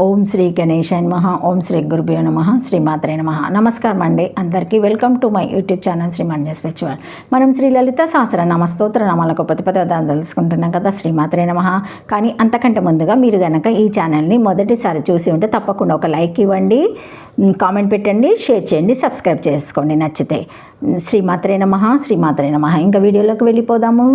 ఓం శ్రీ గణేశాయ నమః. ఓం శ్రీ గురుభ్యో నమః. శ్రీమాత్రే నమః. నమస్కారం అండి అందరికీ. Welcome to my YouTube channel Shri Manja spiritual. మనం శ్రీ లలిత సహస్రనామ స్తోత్ర నామాలకు ప్రతిపదార్థాలు తెలుసుకుంటున్నాం కదా, శ్రీమాత్రే నమః. కానీ అంతకంటే ముందుగా మీరు కనుక ఈ ఛానల్ని మొదటిసారి చూసి ఉంటే తప్పకుండా ఒక లైక్ ఇవ్వండి, కామెంట్ పెట్టండి, షేర్ చేయండి, సబ్స్క్రైబ్ చేసుకోండి నచ్చితే. శ్రీమాత్రే నమః. శ్రీమాత్రే నమః. ఇంకా వీడియోలోకి వెళ్ళిపోదాము.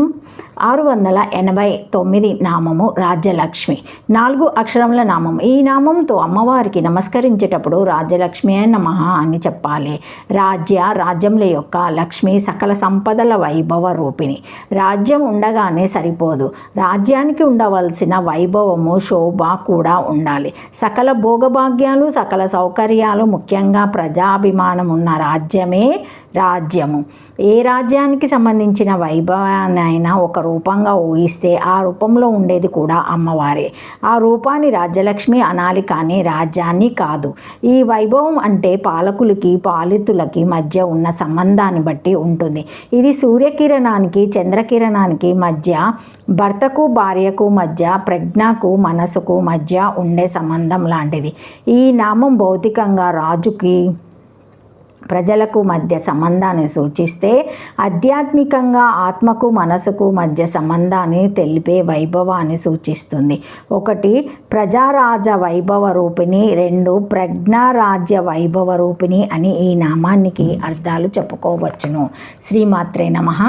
689 నామము రాజ్యలక్ష్మి. 4 అక్షరముల నామము. ఈ నామంతో అమ్మవారికి నమస్కరించేటప్పుడు రాజ్యలక్ష్మి నమః అని చెప్పాలి. రాజ్యముల యొక్క లక్ష్మి సకల సంపదల వైభవ రూపిణి. రాజ్యం ఉండగానే సరిపోదు, రాజ్యానికి ఉండవలసిన వైభవము శోభ కూడా ఉండాలి. సకల భోగభాగ్యాలు, సకల సౌకర్యాలు, ముఖ్యంగా ప్రజాభిమానం ఉన్న రాజ్యమే రాజ్యము. ఏ రాజ్యానికి సంబంధించిన వైభవాన్నైనా ఒక రూపంగా ఊహిస్తే ఆ రూపంలో ఉండేది కూడా అమ్మవారే. ఆ రూపాన్ని రాజ్యలక్ష్మి అనాలి, కానీ రాజ్యాన్ని కాదు. ఈ వైభవం అంటే పాలకులకి పాలితులకి మధ్య ఉన్న సంబంధాన్ని బట్టి ఉంటుంది. ఇది సూర్యకిరణానికి చంద్రకిరణానికి మధ్య, భర్తకు భార్యకు మధ్య, ప్రజ్ఞకు మనసుకు మధ్య ఉండే సంబంధం లాంటిది. ఈ నామం భౌతికంగా రాజుకి ప్రజలకు మధ్య సంబంధాన్ని సూచిస్తే, ఆధ్యాత్మికంగా ఆత్మకు మనసుకు మధ్య సంబంధాన్ని తెలిపే వైభవాన్ని సూచిస్తుంది. 1 ప్రజారాజ వైభవ రూపిణి, 2 ప్రజ్ఞారాజ్య వైభవ రూపిణి అని ఈ నామానికి అర్థాలు చెప్పుకోవచ్చును. శ్రీమాత్రే నమః.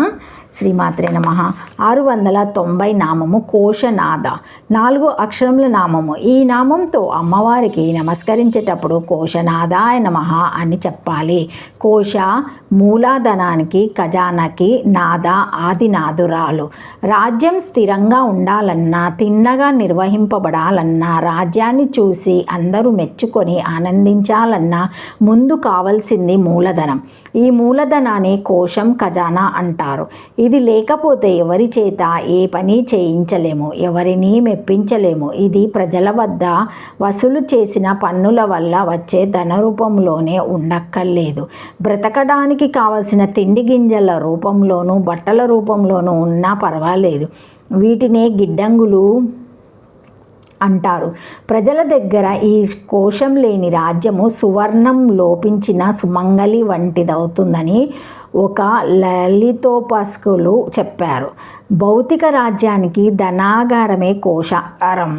శ్రీమాత్రే నమః. 690 నామము కోశనాద. 4 అక్షరముల నామము. ఈ నామంతో అమ్మవారికి నమస్కరించేటప్పుడు కోశనాదాయ నమః అని చెప్పాలి. కోశ మూలాధనానికి, ఖజానాకి, నాద ఆదినాదురాలు. రాజ్యం స్థిరంగా ఉండాలన్నా, తిన్నగా నిర్వహింపబడాలన్నా, రాజ్యాన్ని చూసి అందరూ మెచ్చుకొని ఆనందించాలన్నా ముందు కావాల్సింది మూలధనం. ఈ మూలధనాన్ని కోశం, ఖజానా అంటారు. ఇది లేకపోతే ఎవరి చేత ఏ పని చేయించలేము, ఎవరిని మెప్పించలేము. ఇది ప్రజల వద్ద వసూలు చేసిన పన్నుల వల్ల వచ్చే ధన రూపంలోనే ఉండక్కర్లేదు. బ్రతకడానికి కావలసిన తిండి గింజల రూపంలోనూ బట్టల రూపంలోనూ ఉన్నా పర్వాలేదు. వీటినే గిడ్డంగులు అంటారు. ప్రజల దగ్గర ఈ కోశం లేని రాజ్యము సువర్ణం లోపించిన సుమంగళి వంటిదవుతుందని ఒక లలితోపాసకులు చెప్పారు. భౌతిక రాజ్యానికి ధనాగారమే కోశాగారం.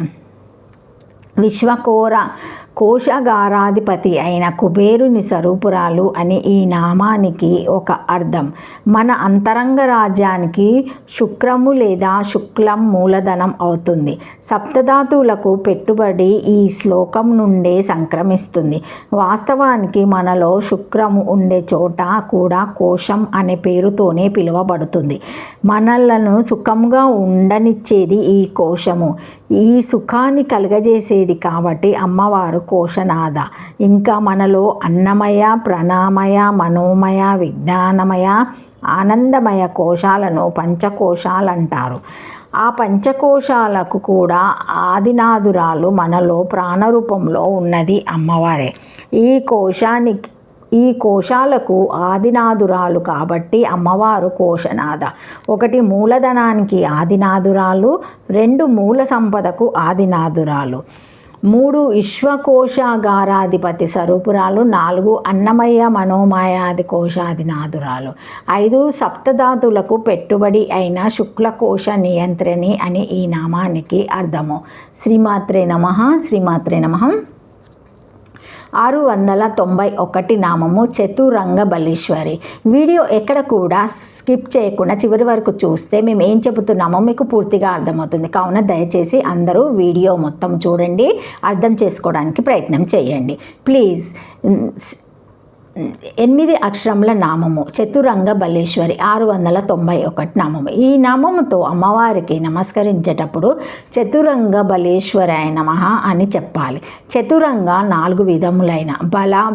కోశాగారాధిపతి అయిన కుబేరుని స్వరూపురాలు అని ఈ నామానికి ఒక అర్థం. మన అంతరంగ రాజ్యానికి శుక్రము లేదా శుక్లం మూలధనం అవుతుంది. సప్తధాతువులకు పెట్టుబడి ఈ శ్లోకం నుండే సంక్రమిస్తుంది. వాస్తవానికి మనలో శుక్రము ఉండే చోట కూడా కోశం అనే పేరుతోనే పిలువబడుతుంది. మనలను సుఖంగా ఉండనిచ్చేది ఈ కోశము, ఈ సుఖాన్ని కలుగజేసేది కాబట్టి అమ్మవారు కోశనాద. ఇంకా మనలో అన్నమయ, ప్రాణమయ, మనోమయ, విజ్ఞానమయ, ఆనందమయ కోశాలను పంచకోశాలంటారు. ఆ పంచకోశాలకు కూడా ఆదినాదురాలు మనలో ప్రాణరూపంలో ఉన్నది అమ్మవారే. ఈ కోశాలకు ఆదినాదురాలు కాబట్టి అమ్మవారు కోశనాద. 1 మూలధనానికి ఆదినాదురాలు, 2 మూల సంపదకు ఆదినాదురాలు, 3 విశ్వకోశాగారాధిపతి స్వరూపురాలు, 4 అన్నమయ మనోమయాది కోశాదినాదురాలు, 5 సప్తధాతులకు పెట్టుబడి అయిన శుక్లకోశ నియంత్రణి అని ఈ నామానికి అర్థము. శ్రీమాత్రే నమః. శ్రీమాత్రే నమః. 691 నామము చతురంగ బలీశ్వరి. వీడియో ఎక్కడ కూడా స్కిప్ చేయకుండా చివరి వరకు చూస్తే మేము ఏం చెబుతున్నామో మీకు పూర్తిగా అర్థమవుతుంది. కావున దయచేసి అందరూ వీడియో మొత్తం చూడండి, అర్థం చేసుకోవడానికి ప్రయత్నం చేయండి ప్లీజ్. 8 అక్షరముల నామము చతురంగ బలీశ్వరి. 691 నామము. ఈ నామముతో అమ్మవారికి నమస్కరించేటప్పుడు చతురంగ బలీశ్వరాయ నమః అని చెప్పాలి. చతురంగ 4 విధములైన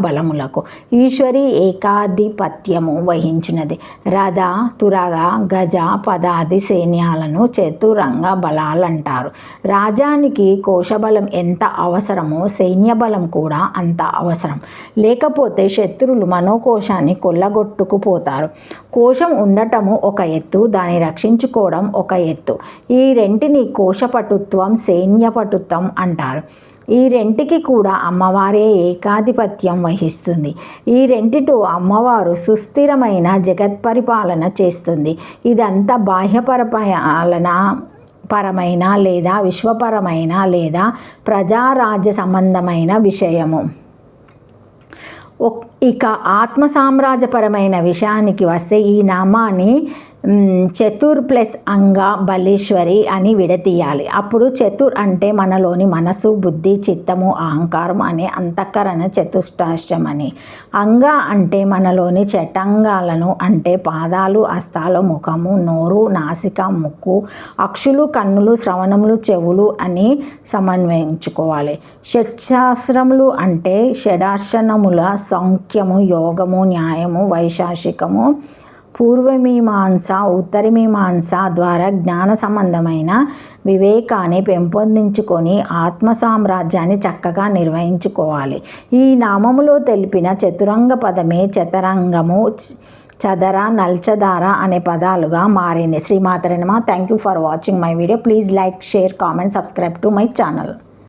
బలములకు ఈశ్వరి ఏకాధిపత్యము వహించినది. రథ, తురగ, గజ, పదాది సైన్యాలను చతురంగ బలాలంటారు. రాజ్యానికి కోశబలం ఎంత అవసరమో సైన్య బలం కూడా అంత అవసరం. లేకపోతే శత్రు శత్రులు మనోకోశాన్ని కొల్లగొట్టుకుపోతారు. కోశం ఉండటము ఒక ఎత్తు, దాన్ని రక్షించుకోవడం ఒక ఎత్తు. ఈ రెంటిని కోశపటుత్వం, సైన్యపటుత్వం అంటారు. ఈ రెంటికి కూడా అమ్మవారే ఏకాధిపత్యం వహిస్తుంది. ఈ రెంటితో అమ్మవారు సుస్థిరమైన జగత్ పరిపాలన చేస్తుంది. ఇదంతా బాహ్యపరపాలన పరమైన లేదా విశ్వపరమైన లేదా ప్రజారాజ్య సంబంధమైన విషయము. ఇక ఆత్మ సామ్రాజ్యపరమైన విషయానికి వస్తే ఈ నామాన్ని చతుర్ ప్లస్ అంగా బలేశ్వరి అని విడతీయాలి. అప్పుడు చతుర్ అంటే మనలోని మనసు, బుద్ధి, చిత్తము, అహంకారం అనే అంతఃకరణ చతుష్టాశ్యం అని. అంగా అంటే మనలోని చటంగాలను అంటే పాదాలు, హస్తాలు, ముఖము, నోరు, నాసిక, ముక్కు, అక్షులు, కన్నులు, శ్రవణములు, చెవులు అని సమన్వయించుకోవాలి. షట్శాస్త్రములు అంటే షడార్శనముల సంఖ్యము, యోగము, న్యాయము, వైశాఖికము, పూర్వమీమాంస, ఉత్తరమీమాంస ద్వారా జ్ఞాన సంబంధమైన వివేకాన్ని పెంపొందించుకొని ఆత్మ సామ్రాజ్యాన్ని చక్కగా నిర్వహించుకోవాలి. ఈ నామములో తెలిపిన చతురంగ పదమే చతరంగము, చదర, నల్చదార అనే పదాలుగా మారింది. శ్రీమాతరే నమః. Thank you for watching my video. Please like, share, comment, subscribe to my channel.